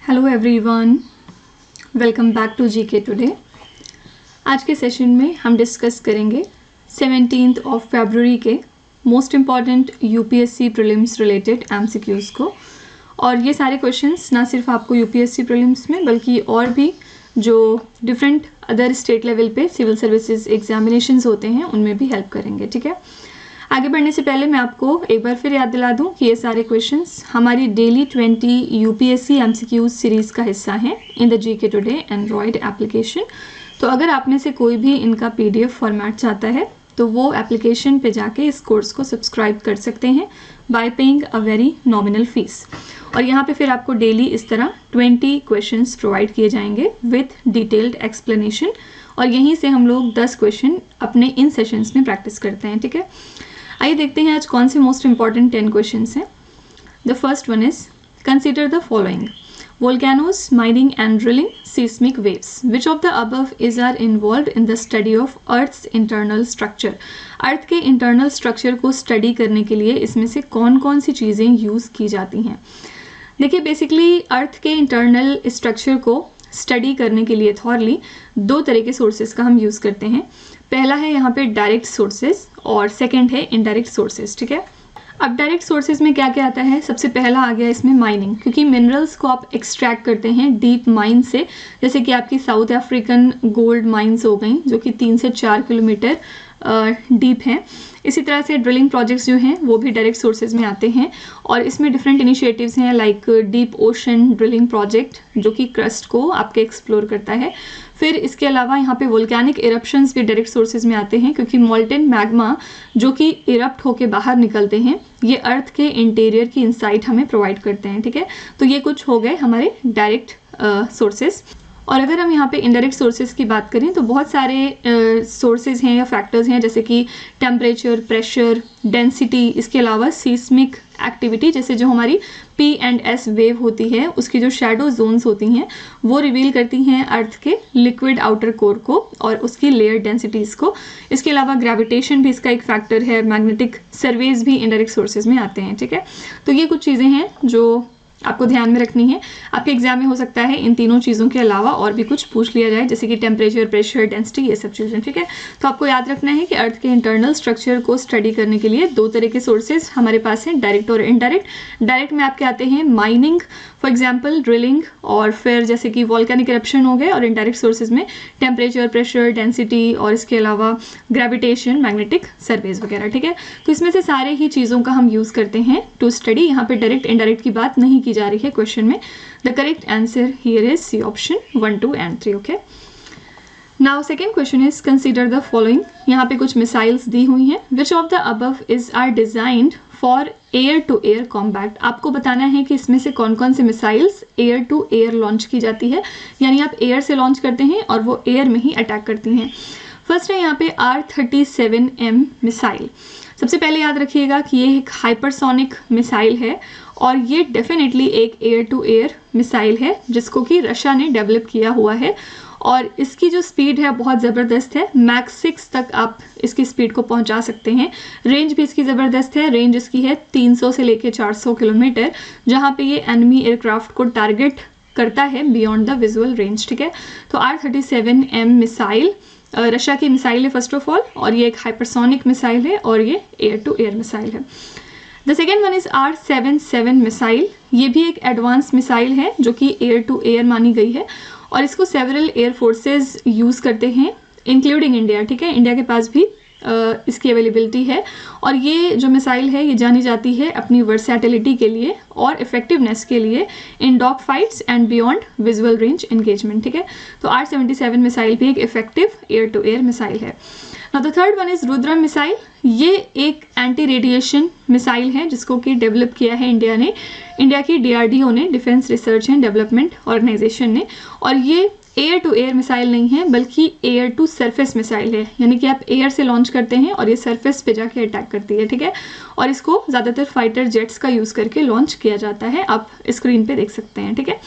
Hello everyone, welcome back to GK today. आज के session में हम डिस्कस करेंगे 17 फरवरी के most important UPSC prelims related MCQs को। और ये सारे क्वेश्चंस ना सिर्फ आपको यूपीएससी प्रीलिम्स में बल्कि और भी जो डिफरेंट अदर स्टेट लेवल पे सिविल सर्विसेज एग्जामिनेशंस होते हैं उनमें भी हेल्प करेंगे। ठीक है, आगे बढ़ने से पहले मैं आपको एक बार फिर याद दिला दूं कि ये सारे क्वेश्चंस हमारी डेली 20 यूपीएससी एमसीक्यूज सीरीज़ का हिस्सा हैं in the GK today Android application. तो अगर आप में से कोई भी इनका पीडीएफ फॉर्मेट चाहता है तो वो एप्लीकेशन पे जाके इस कोर्स को सब्सक्राइब कर सकते हैं bye paying a very nominal fees. और यहाँ पे फिर आपको डेली इस तरह 20 क्वेश्चंस प्रोवाइड किए जाएंगे विथ डिटेल्ड एक्सप्लेनेशन, और यहीं से हम लोग 10 क्वेश्चन अपने इन सेशंस में प्रैक्टिस करते हैं। ठीक है, आइए देखते हैं आज कौन से मोस्ट इंपॉर्टेंट 10 क्वेश्चंस हैं। The first one is consider the following: volcanoes, mining and drilling, seismic waves. Which of the above is are involved in the study of Earth's internal structure? अर्थ के इंटरनल स्ट्रक्चर को study करने के लिए इसमें से कौन कौन सी चीज़ें यूज़ की जाती हैं। देखिए, बेसिकली अर्थ के इंटरनल स्ट्रक्चर को स्टडी करने के लिए थॉरली दो तरह के सोर्सेज का हम यूज़ करते हैं। पहला है यहाँ पे डायरेक्ट सोर्सेज और सेकंड है इनडायरेक्ट सोर्सेज। ठीक है, अब डायरेक्ट सोर्सेज में क्या क्या आता है? सबसे पहला आ गया इसमें माइनिंग, क्योंकि मिनरल्स को आप एक्सट्रैक्ट करते हैं डीप माइन से, जैसे कि आपकी साउथ अफ्रीकन गोल्ड माइंस हो गई जो कि 3 से 4 किलोमीटर डीप हैं। इसी तरह से ड्रिलिंग प्रोजेक्ट्स जो हैं वो भी डायरेक्ट सोर्सेज में आते हैं, और इसमें डिफरेंट इनिशिएटिव्स हैं like deep ocean drilling project जो कि क्रस्ट को आपके एक्सप्लोर करता है। फिर इसके अलावा यहाँ पे वोल्केनिक इरप्शंस भी डायरेक्ट सोर्सेज में आते हैं, क्योंकि मॉल्टेन मैग्मा जो कि इरप्ट होके बाहर निकलते हैं ये अर्थ के इंटीरियर की इंसाइट हमें प्रोवाइड करते हैं। ठीक है, तो ये कुछ हो गए हमारे डायरेक्ट सोर्सेज। और अगर हम यहाँ पे इनडायरेक्ट सोर्सेज की बात करें तो बहुत सारे सोर्सेज हैं या फैक्टर्स हैं, जैसे कि टेम्परेचर, प्रेशर, डेंसिटी, इसके अलावा सीस्मिक एक्टिविटी, जैसे जो हमारी P&S वेव होती है उसकी जो शैडो जोन्स होती हैं वो रिवील करती हैं अर्थ के लिक्विड आउटर कोर को और उसकी लेयर डेंसिटीज़ को। इसके अलावा ग्रेविटेशन भी इसका एक फैक्टर है, मैग्नेटिक सर्वेज भी इनडायरेक्ट सोर्सेज में आते हैं। ठीक है, तो ये कुछ चीज़ें हैं जो आपको ध्यान में रखनी है। आपके एग्जाम में हो सकता है इन तीनों चीज़ों के अलावा और भी कुछ पूछ लिया जाए, जैसे कि टेम्परेचर, प्रेशर, डेंसिटी, ये सब चीज़ें। ठीक है, तो आपको याद रखना है कि अर्थ के इंटरनल स्ट्रक्चर को स्टडी करने के लिए दो तरह के सोर्सेज हमारे पास हैं, डायरेक्ट और इनडायरेक्ट। डायरेक्ट में आपके आते हैं माइनिंग, फॉर एग्जाम्पल ड्रिलिंग, और फिर जैसे कि वॉल्केनिक इरप्शन हो गए, और इनडायरेक्ट सोर्सेज में टेम्परेचर, प्रेशर, डेंसिटी और इसके अलावा ग्रेविटेशन, मैग्नेटिक सर्वेज वगैरह। ठीक है, तो इसमें से सारे ही चीज़ों का हम यूज़ करते हैं टू स्टडी। यहाँ पे डायरेक्ट इनडायरेक्ट की बात नहीं की जा रही है क्वेश्चन में। The correct answer here is C option 1, 2 and 3। Okay, now second question is consider the following. यहाँ पे कुछ मिसाइल्स दी हुई हैं। Which of the above is are designed for air to air combat. आपको बताना है कि इसमें से कौन कौन से missiles air to air launch की जाती है, यानी आप एयर से लॉन्च करते हैं और वो एयर में ही अटैक करती हैं। फर्स्ट है यहाँ पे R-37M मिसाइल। सबसे पहले याद रखिएगा कि ये एक हाइपरसोनिक मिसाइल है और ये डेफिनेटली एक एयर टू एयर मिसाइल है जिसको कि रशिया ने डेवलप किया हुआ है, और इसकी जो स्पीड है बहुत ज़बरदस्त है। मैक 6 तक आप इसकी स्पीड को पहुंचा सकते हैं। रेंज भी इसकी ज़बरदस्त है, रेंज इसकी है 300 से लेके 400 किलोमीटर, जहाँ पे ये एनिमी एयरक्राफ्ट को टारगेट करता है बियॉन्ड द विजुअल रेंज। ठीक है, तो R-37M मिसाइल रशिया की मिसाइल है फर्स्ट ऑफ ऑल, और ये एक हाइपरसोनिक मिसाइल है और ये एयर टू एयर मिसाइल है। The second one is R-77 missile. ये भी एक एडवांस मिसाइल है जो कि एयर टू एयर मानी गई है, और इसको सेवरल एयर फोर्सेज यूज़ करते हैं इंक्लूडिंग इंडिया। ठीक है, इंडिया के पास भी इसकी अवेलेबिलिटी है, और ये जो मिसाइल है ये जानी जाती है अपनी वर्सैटिलिटी के लिए और इफेक्टिवनेस के लिए in dog fights and beyond visual range engagement. ठीक है, तो R-77 मिसाइल भी एक effective air to air missile है। Now the third one is Rudram missile. ये एक एंटी रेडिएशन मिसाइल है जिसको कि डेवलप किया है इंडिया ने, इंडिया की DRDO ने, defence research and development organisation ने, और ये एयर टू एयर मिसाइल नहीं है बल्कि एयर टू सरफेस मिसाइल है, यानी कि आप एयर से लॉन्च करते हैं और ये सरफेस पे जाके अटैक करती है। ठीक है, और इसको ज़्यादातर फाइटर जेट्स का यूज़ करके लॉन्च किया जाता है, आप स्क्रीन पे देख सकते हैं। ठीक है,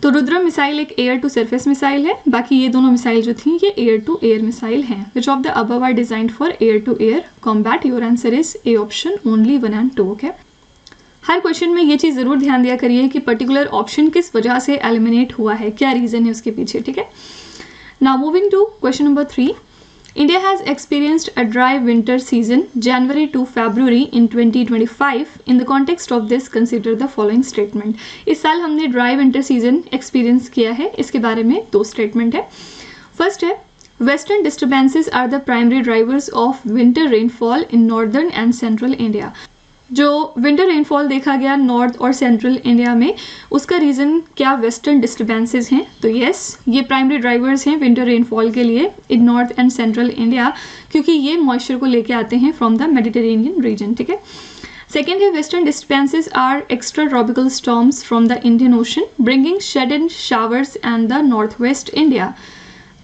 तो रुद्रम मिसाइल एक एयर टू सरफेस मिसाइल है, बाकी ये दोनों मिसाइल जो थी ये एयर टू एयर मिसाइल हैं। Which of the above are designed for air to air combat? Your answer is A option, only 1 and 2। Okay, हर क्वेश्चन में ये चीज़ ज़रूर ध्यान दिया करिए कि पर्टिकुलर ऑप्शन किस वजह से एलिमिनेट हुआ है, क्या रीज़न है उसके पीछे, ठीक है। Now moving to question number 3, India has experienced a dry winter season January to February in 2025. In the context of this, consider the following statement. इस साल हमने dry winter season experience किया है, इसके बारे में दो statement है. First है, Western disturbances are the primary drivers of winter rainfall in northern and central India. जो विंटर रेनफॉल देखा गया नॉर्थ और सेंट्रल इंडिया में, उसका रीज़न क्या वेस्टर्न डिस्टर्बेंसेस हैं? तो यस, ये प्राइमरी ड्राइवर्स हैं विंटर रेनफॉल के लिए इन नॉर्थ एंड सेंट्रल इंडिया, क्योंकि ये मॉइस्चर को लेके आते हैं फ्रॉम द मेडिटेरेनियन रीजन, ठीक है। सेकेंड है, western disturbances are extra tropical storms from the Indian Ocean bringing sudden showers and the north west India.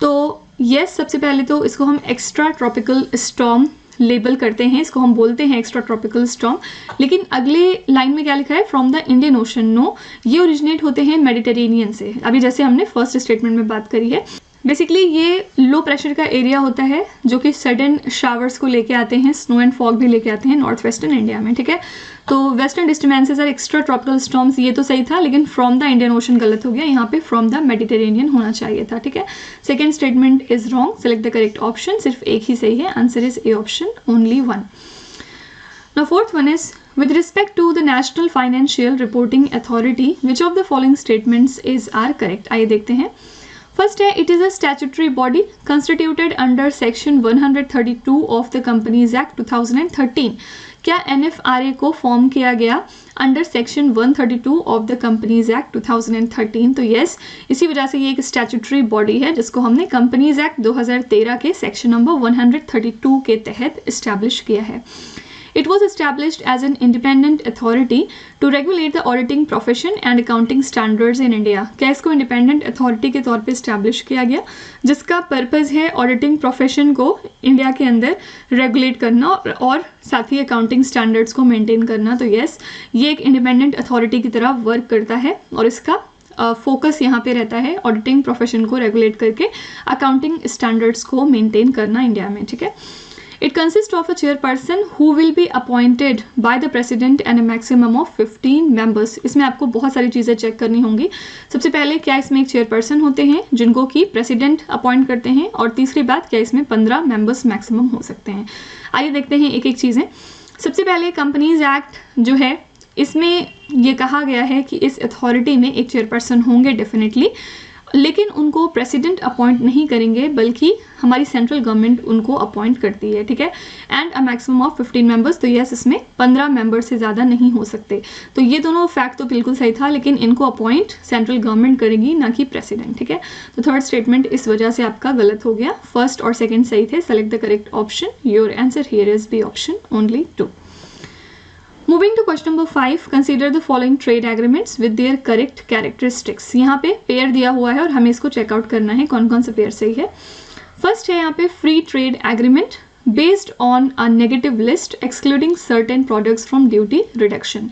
तो यस, सबसे पहले तो इसको हम एक्स्ट्रा ट्रॉपिकल स्टॉर्म लेबल करते हैं, इसको हम बोलते हैं एक्स्ट्रा ट्रॉपिकल स्टॉर्म, लेकिन अगले लाइन में क्या लिखा है, from the Indian Ocean. No, ये ओरिजिनेट होते हैं मेडिटेरेनियन से, अभी जैसे हमने फर्स्ट स्टेटमेंट में बात करी है। बेसिकली ये लो प्रेशर का एरिया होता है जो कि सडन शावर्स को लेके आते हैं, स्नो एंड फॉग भी लेके आते हैं नॉर्थ वेस्टर्न इंडिया में, ठीक है। तो वेस्टर्न डिस्टर्बेंसेस और एक्स्ट्रा ट्रॉपिकल स्टॉर्म्स, ये तो सही था, लेकिन फ्रॉम द इंडियन ओशन गलत हो गया, यहाँ पे फ्रॉम द मेडिटेरेनियन होना चाहिए था, ठीक है। Second statement is wrong, select the correct option, सिर्फ एक ही सही है, answer is A option, only one. Now fourth one is, with respect to the National Financial Reporting Authority, which of the following statements are correct? आइए देखते हैं। First है, it is a statutory body constituted under section 132 of the companies act 2013। क्या NFRA को form किया गया under section 132 of the companies act 2013? तो yes, इसी वजह से ये एक स्टैट्यूटरी बॉडी है जिसको हमने कंपनीज एक्ट 2013 के सेक्शन नंबर 132 के तहत इस्टेब्लिश किया है। It was established as an independent authority to regulate the auditing profession and accounting standards in India. क्या इसको इंडिपेंडेंट अथॉरिटी के तौर पे इस्टेब्लिश किया गया, जिसका पर्पज़ है ऑडिटिंग प्रोफेशन को इंडिया के अंदर रेगुलेट करना और साथ ही अकाउंटिंग स्टैंडर्ड्स को मेंटेन करना। तो यस, ये एक इंडिपेंडेंट अथॉरिटी की तरह वर्क करता है और इसका फोकस यहाँ पे रहता है ऑडिटिंग प्रोफेशन को रेगुलेट करके अकाउंटिंग स्टैंडर्ड्स को मेंटेन करना इंडिया में, ठीक है। It consists of a chairperson who will be appointed by the president and a maximum of 15 members. इसमें आपको बहुत सारी चीज़ें चेक करनी होंगी। सबसे पहले, क्या इसमें एक चेयरपर्सन होते हैं जिनको कि प्रेसिडेंट अपॉइंट करते हैं, और तीसरी बात, क्या इसमें 15 मेंबर्स मैक्सिमम हो सकते हैं। आइए देखते हैं एक एक चीज़ें। सबसे पहले कंपनीज एक्ट जो है, इसमें ये कहा गया है कि इस अथॉरिटी में एक चेयरपर्सन होंगे डेफिनेटली, लेकिन उनको प्रेसिडेंट अपॉइंट नहीं करेंगे बल्कि हमारी सेंट्रल गवर्नमेंट उनको अपॉइंट करती है, ठीक है। And a maximum of 15 members, तो यस, इसमें 15 मेंबर से ज़्यादा नहीं हो सकते। तो ये दोनों फैक्ट तो बिल्कुल सही था, लेकिन इनको अपॉइंट सेंट्रल गवर्नमेंट करेगी, ना कि प्रेसिडेंट, ठीक है। तो थर्ड स्टेटमेंट इस वजह से आपका गलत हो गया, फर्स्ट और सेकेंड सही थे। Select the correct option, your answer here is B option, only 2। Moving to question number 5, consider the following trade agreements with their correct characteristics. यहाँ पे पेयर दिया हुआ है और हमें इसको चेकआउट करना है कौन कौन सा पेयर सही है। फर्स्ट है यहाँ पे free trade agreement based on a negative list excluding certain products from duty reduction.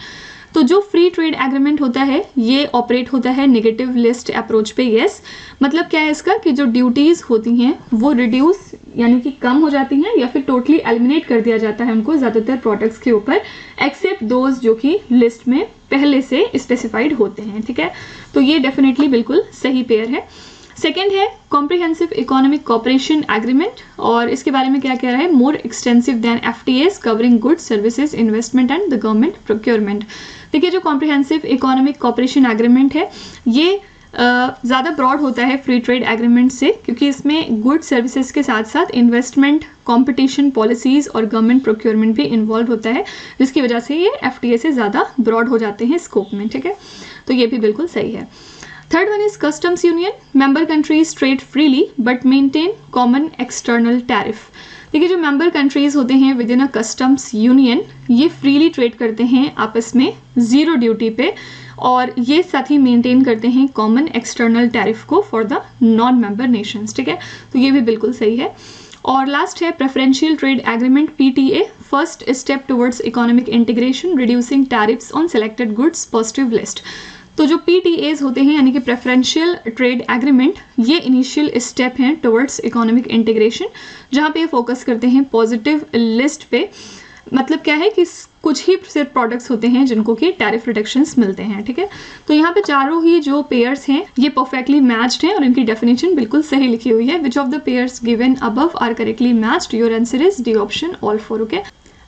तो जो फ्री ट्रेड एग्रीमेंट होता है ये ऑपरेट होता है नेगेटिव लिस्ट अप्रोच पे। यस, मतलब क्या है इसका कि जो ड्यूटीज़ होती हैं वो रिड्यूस यानी कि कम हो जाती हैं या फिर टोटली एलिमिनेट कर दिया जाता है उनको ज़्यादातर प्रोडक्ट्स के ऊपर, एक्सेप्ट दोज जो कि लिस्ट में पहले से स्पेसिफाइड होते हैं, ठीक है। तो ये डेफिनेटली बिल्कुल सही पेयर है। सेकेंड है कॉम्प्रिहेंसिव इकोनॉमिक कॉपरेशन एग्रीमेंट, और इसके बारे में क्या कह रहा है, more extensive than FTAs covering goods services investment and the government procurement. देखिए, जो कॉम्प्रिहेंसिव इकोनॉमिक कॉपरेशन एग्रीमेंट है ये ज़्यादा ब्रॉड होता है फ्री ट्रेड एग्रीमेंट से, क्योंकि इसमें गुड सर्विसेज के साथ साथ इन्वेस्टमेंट, कंपटीशन पॉलिसीज़ और गवर्नमेंट प्रोक्योरमेंट भी इन्वॉल्व होता है, जिसकी वजह से ये FTA से ज़्यादा ब्रॉड हो जाते हैं स्कोप में, ठीक है। तो ये भी बिल्कुल सही है। Third one is customs union, member countries trade freely but maintain common external tariff. देखिए, जो मेंबर कंट्रीज होते हैं with in a customs union ये फ्रीली ट्रेड करते हैं आपस में ज़ीरो ड्यूटी पे, और ये साथ ही मेंटेन करते हैं कॉमन एक्सटर्नल टैरिफ को for the non member Nations, ठीक है। तो ये भी बिल्कुल सही है। और लास्ट है preferential trade agreement PTA, first step towards economic integration reducing tariffs on selected goods positive list. तो जो PTAs होते हैं यानी कि प्रेफरेंशियल ट्रेड एग्रीमेंट, ये इनिशियल स्टेप हैं टुवर्ड्स इकोनॉमिक इंटीग्रेशन, जहाँ पे फोकस करते हैं पॉजिटिव लिस्ट पे। मतलब क्या है कि कुछ ही सिर्फ प्रोडक्ट्स होते हैं जिनको कि टैरिफ रिडक्शंस मिलते हैं, ठीक है। तो यहाँ पे चारों ही जो पेयर्स हैं ये परफेक्टली मैच्ड हैं और इनकी डेफिनेशन बिल्कुल सही लिखी हुई है। Which of the pairs given above are correctly matched, your answer is D option, all four. Okay,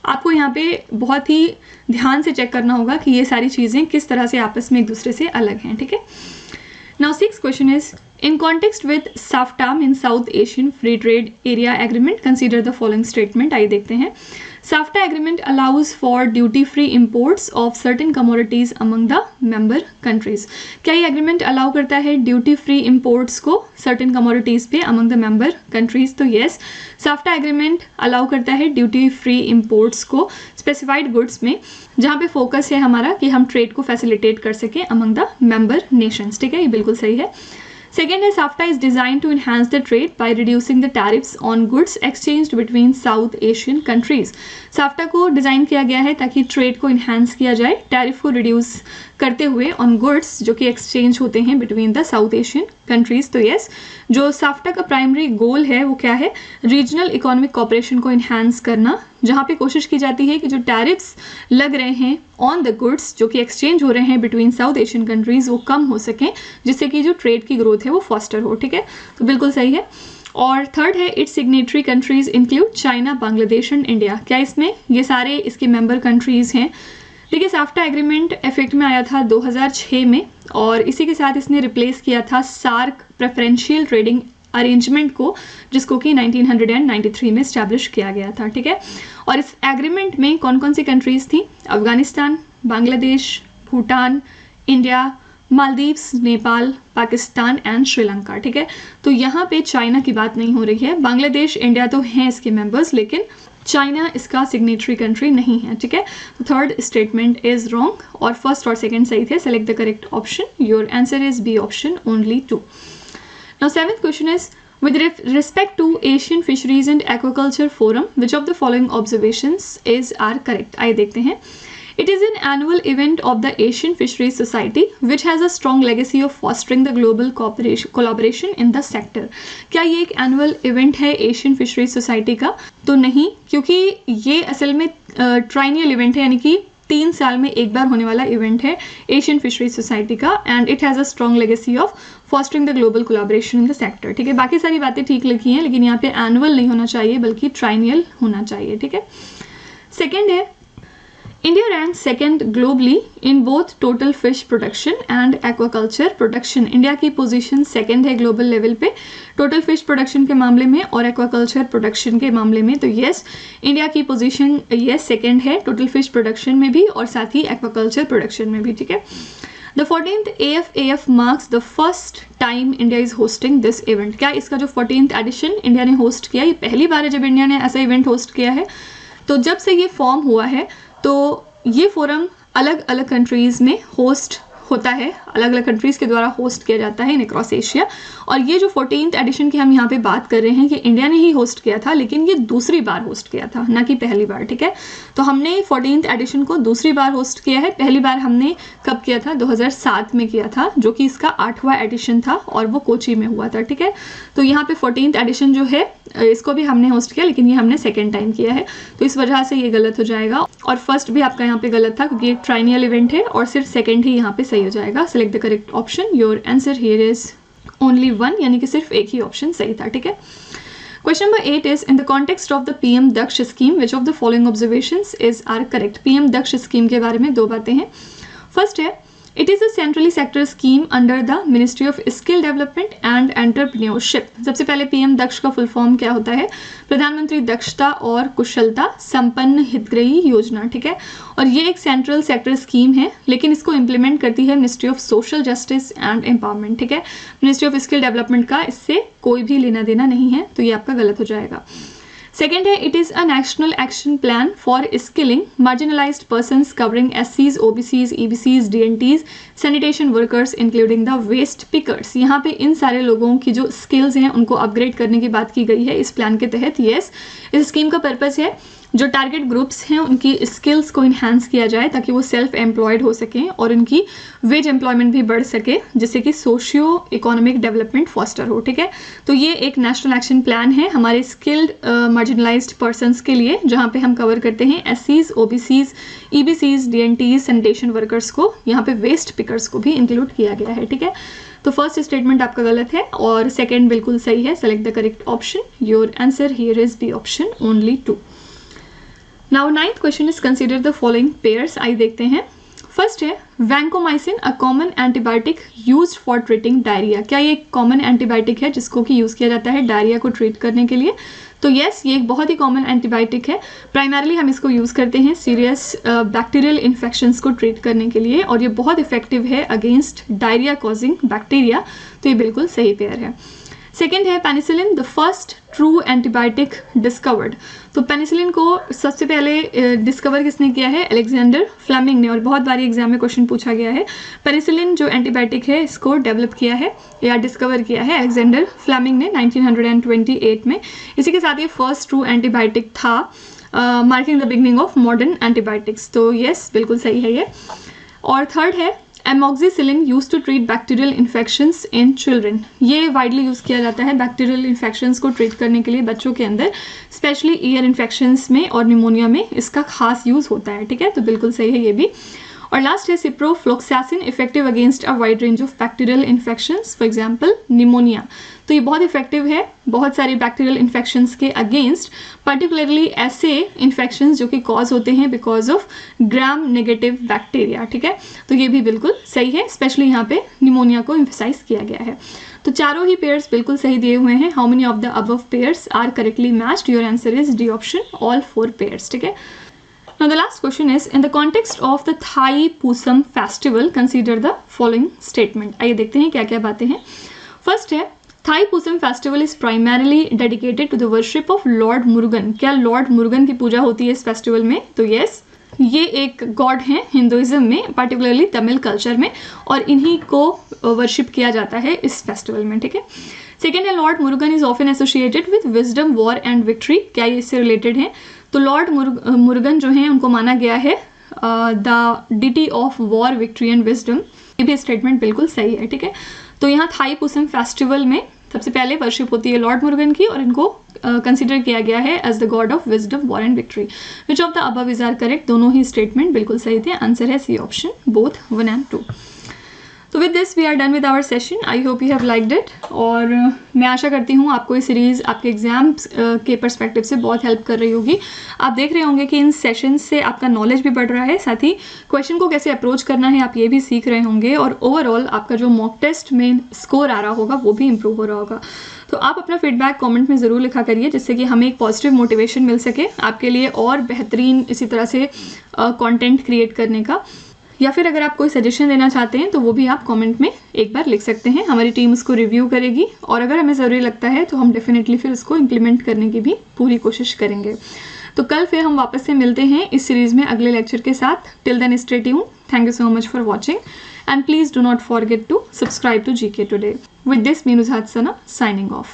आपको यहाँ पे बहुत ही ध्यान से चेक करना होगा कि ये सारी चीज़ें किस तरह से आपस में एक दूसरे से अलग हैं, ठीक है। Now 6th question is in context with SAFTA in South Asian Free Trade Area Agreement, consider the following statement। आइए देखते हैं। SAFTA agreement allows for duty-free imports of certain commodities among the member countries। क्या ये agreement allow करता है duty-free imports को certain commodities पे among the member countries? तो yes, SAFTA agreement allow करता है duty-free imports को specified goods में, जहाँ पे फोकस है हमारा कि हम ट्रेड को फैसिलिटेट कर सकें among the member nations, ठीक है, ये बिल्कुल सही है। Second है SAFTA is designed to enhance the trade by reducing the tariffs on goods exchanged between South Asian countries। SAFTA को डिज़ाइन किया गया है ताकि ट्रेड को इन्हांस किया जाए, टैरिफ को रिड्यूस करते हुए ऑन गुड्स जो कि एक्सचेंज होते हैं between the south Asian countries. तो यस, जो SAFTA का प्राइमरी गोल है वो क्या है? रीजनल इकोनॉमिक कोऑपरेशन को इन्हांस करना, जहाँ पे कोशिश की जाती है कि जो टैरिफ्स लग रहे हैं ऑन द गुड्स जो कि एक्सचेंज हो रहे हैं बिटवीन साउथ एशियन कंट्रीज वो कम हो सकें, जिससे कि जो ट्रेड की ग्रोथ है वो फॉस्टर हो, ठीक है। तो बिल्कुल सही है। और थर्ड है it's signatory countries include China, Bangladesh and India. क्या इसमें ये सारे इसके मेंबर कंट्रीज हैं? देखिए, SAFTA एग्रीमेंट इफेक्ट में आया था 2006 में और इसी के साथ इसने रिप्लेस किया था सार्क प्रेफरेंशियल ट्रेडिंग अरेंजमेंट को, जिसको कि 1993 में स्टैब्लिश किया गया था, ठीक है। और इस एग्रीमेंट में कौन कौन सी कंट्रीज थी? अफगानिस्तान, बांग्लादेश, भूटान, इंडिया, मालदीव्स, नेपाल, पाकिस्तान एंड श्रीलंका, ठीक है। तो यहाँ पे चाइना की बात नहीं हो रही है। बांग्लादेश, इंडिया तो हैं इसके मेंबर्स, लेकिन चाइना इसका सिग्नेटरी कंट्री नहीं है, ठीक है। तो थर्ड स्टेटमेंट इज रॉन्ग और फर्स्ट और सेकंड सही थे। Select the correct option, your answer is B option, only 2। Now 7th question is with respect to Asian Fisheries and Aquaculture Forum, which of the following observations are correct? आइए देखते हैं। It is an annual event of the Asian Fisheries Society, which has a strong legacy of fostering the global collaboration in the sector। क्या ये एक annual event है Asian fisheries society का? तो नहीं, क्योंकि ये असल में ट्राइनियल इवेंट है, यानी कि 3 साल में एक बार होने वाला इवेंट है एशियन फिशरीज सोसाइटी का, and it has a strong legacy of fostering the global collaboration in the sector, ठीक है। बाकी सारी बातें ठीक लिखी हैं, लेकिन यहाँ पे एनुअल नहीं होना चाहिए बल्कि ट्राइनियल होना चाहिए, ठीक है। सेकेंड है India rank second globally in both total fish production and aquaculture production. India की पोजीशन सेकेंड है ग्लोबल लेवल पे टोटल फिश प्रोडक्शन के मामले में और एक्वाकल्चर प्रोडक्शन के मामले में। तो यस, इंडिया की पोजीशन यस सेकेंड है टोटल फिश प्रोडक्शन में भी और साथ ही एक्वाकल्चर प्रोडक्शन में भी, ठीक है। The 14th AFAF marks the first time India is hosting this event। क्या इसका जो 14th एडिशन इंडिया ने होस्ट किया, ये पहली बार है जब इंडिया ने ऐसा इवेंट होस्ट किया है। तो जब से ये फॉर्म हुआ है तो ये फोरम अलग अलग कंट्रीज़ में होस्ट होता है, अलग अलग कंट्रीज़ के द्वारा होस्ट किया जाता है इन अक्रॉस एशिया। और ये जो 14th एडिशन की हम यहाँ पे बात कर रहे हैं कि इंडिया ने ही होस्ट किया था, लेकिन ये दूसरी बार होस्ट किया था, ना कि पहली बार, ठीक है। तो हमने 14th एडिशन को दूसरी बार होस्ट किया है। पहली बार हमने कब किया था? 2007 में किया था, जो कि इसका 8वां एडिशन था और वो कोची में हुआ था, ठीक है। तो यहाँ पे 14th एडिशन जो है इसको भी हमने होस्ट किया, लेकिन ये हमने सेकेंड टाइम किया है, तो इस वजह से ये गलत हो जाएगा। और फर्स्ट भी आपका यहाँ पे गलत था क्योंकि एक ट्राइनियल इवेंट है और सिर्फ सेकेंड ही यहाँ पे सही हो जाएगा। Select the correct option, your answer here is only 1, यानी कि सिर्फ एक ही ऑप्शन सही था, ठीक है। Question number 8 is in the context of the PM Daksh scheme, which of the following observations are correct? PM Daksh scheme के बारे में दो बातें हैं। फर्स्ट है It is a centrally sector scheme under the Ministry of Skill Development and Entrepreneurship। सबसे पहले PM दक्ष का फुल फॉर्म क्या होता है? प्रधानमंत्री दक्षता और कुशलता संपन्न हितग्राही योजना, ठीक है। और ये एक सेंट्रल सेक्टर स्कीम है, लेकिन इसको इम्प्लीमेंट करती है ministry of social justice and empowerment, ठीक है। मिनिस्ट्री ऑफ स्किल डेवलपमेंट का इससे कोई भी लेना देना नहीं है, तो ये आपका गलत हो जाएगा। सेकेंड है it is a national action plan for skilling marginalised persons covering SCs, OBCs, EBCs, DNTs, sanitation workers including the waste pickers. यहाँ पे इन सारे लोगों की जो स्किल्स हैं उनको अपग्रेड करने की बात की गई है इस प्लान के तहत। यस, इस स्कीम का पर्पस है जो टारगेट ग्रुप्स हैं उनकी स्किल्स को इन्हांस किया जाए ताकि वो सेल्फ एम्प्लॉयड हो सकें और उनकी वेज एम्प्लॉयमेंट भी बढ़ सके, जिससे कि सोशियो इकोनॉमिक डेवलपमेंट फॉस्टर हो। ठीक है, तो ये एक नेशनल एक्शन प्लान है हमारे स्किल्ड मार्जिनलाइज्ड पर्सनस के लिए, जहाँ पे हम कवर करते हैं एससीज, ओबीसीज, ईबीसीज, डीएनटीज, सैनिटेशन वर्कर्स को, यहाँ पे वेस्ट पिकर्स को भी इंक्लूड किया गया है। ठीक है, तो फर्स्ट स्टेटमेंट आपका गलत है और सेकेंड बिल्कुल सही है। Select the correct option. Your answer here is B option, only 2। Now 9th question is consider the following pairs. आइए देखते हैं। फर्स्ट है vancomycin, a common antibiotic used for treating diarrhoea. क्या ये एक कॉमन एंटीबायोटिक है जिसको कि यूज़ किया जाता है डायरिया को ट्रीट करने के लिए? तो यस, ये एक बहुत ही कॉमन एंटीबायोटिक है। प्राइमरली हम इसको यूज़ करते हैं सीरियस बैक्टीरियल इन्फेक्शंस को ट्रीट करने के लिए और ये बहुत इफेक्टिव है अगेंस्ट डायरिया कॉजिंग बैक्टीरिया। तो ये बिल्कुल सही पेयर है। सेकेंड है penicillin, the first true antibiotic discovered. तो पेनिसिलिन को सबसे पहले डिस्कवर किसने किया है? अलेक्जेंडर फ्लेमिंग ने, और बहुत बार एग्जाम में क्वेश्चन पूछा गया है। पेनिसिलिन जो एंटीबायोटिक है इसको डेवलप किया है या डिस्कवर किया है अलेक्जेंडर फ्लेमिंग ने 1928 में। इसी के साथ ये फर्स्ट ट्रू एंटीबायोटिक था, marking the beginning of modern antibiotics. तो यस, बिल्कुल सही है ये। और थर्ड है amoxicillin use to treat bacterial infections in children. ये वाइडली यूज़ किया जाता है बैक्टीरियल इन्फेक्शंस को ट्रीट करने के लिए बच्चों के अंदर, स्पेशली ईयर इन्फेक्शंस में और निमोनिया में इसका खास यूज़ होता है। ठीक है, तो बिल्कुल सही है ये भी। और लास्ट है ciprofloxacin, effective against a wide range of bacterial infections, for example pneumonia. तो ये बहुत इफेक्टिव है बहुत सारे बैक्टीरियल इन्फेक्शंस के अगेंस्ट, पर्टिकुलरली ऐसे इन्फेक्शंस जो कि कॉज होते हैं because of gram negative bacteria. ठीक है, तो ये भी बिल्कुल सही है, स्पेशली यहाँ पे निमोनिया को एम्फसाइज किया गया है। तो चारों ही पेयर्स बिल्कुल सही दिए हुए हैं। How many of the above pairs are correctly matched? Your answer is D option, all 4 pairs. ठीक है, now the last question is in the context of the Thai Pusam festival consider the following statement। आइए देखते हैं क्या क्या बातें हैं। First है Thaipusam festival is primarily dedicated to the worship of lord Murugan. क्या लॉर्ड मुरुगन की पूजा होती है इस फेस्टिवल में? तो यस, ये एक गॉड हैं हिंदुइज्म में, पर्टिकुलरली तमिल कल्चर में, और इन्हीं को वर्शिप किया जाता है इस फेस्टिवल में। ठीक है, सेकेंड है Lord Murugan is often associated with wisdom, war and victory. क्या ये इससे रिलेटेड है? तो लॉर्ड मुरुगन जो हैं उनको माना गया है the deity of war, victory and wisdom. ये भी स्टेटमेंट बिल्कुल सही है। ठीक है, तो यहाँ थाई पुसम फेस्टिवल में सबसे पहले वर्शिप होती है लॉर्ड मुरुगन की और इनको कंसिडर किया गया है as the god of wisdom, war and victory. Which of the above is are correct? दोनों ही स्टेटमेंट बिल्कुल सही थे। आंसर है सी ऑप्शन, बोथ 1 and 2। तो with this we are done with our session. I hope you have liked it, और मैं आशा करती हूँ आपको ये सीरीज़ आपके एग्जाम्स के पर्सपेक्टिव से बहुत हेल्प कर रही होगी। आप देख रहे होंगे कि इन सेशंस से आपका नॉलेज भी बढ़ रहा है, साथ ही क्वेश्चन को कैसे अप्रोच करना है आप ये भी सीख रहे होंगे, और ओवरऑल आपका जो मॉक टेस्ट में स्कोर आ रहा होगा वो भी इम्प्रूव हो रहा होगा। तो आप अपना फीडबैक कमेंट में ज़रूर लिखा करिए, जिससे कि हमें एक पॉजिटिव मोटिवेशन मिल सके आपके लिए और बेहतरीन इसी तरह से कंटेंट क्रिएट करने का। या फिर अगर आप कोई सजेशन देना चाहते हैं तो वो भी आप कमेंट में एक बार लिख सकते हैं। हमारी टीम उसको रिव्यू करेगी और अगर हमें ज़रूरी लगता है तो हम डेफिनेटली फिर उसको इम्प्लीमेंट करने की भी पूरी कोशिश करेंगे। तो कल फिर हम वापस से मिलते हैं इस सीरीज़ में अगले लेक्चर के साथ। Till then stay tuned. Thank you so much for watching and please do not forget to subscribe to GK Today। With this Meenu हादसना साइनिंग ऑफ।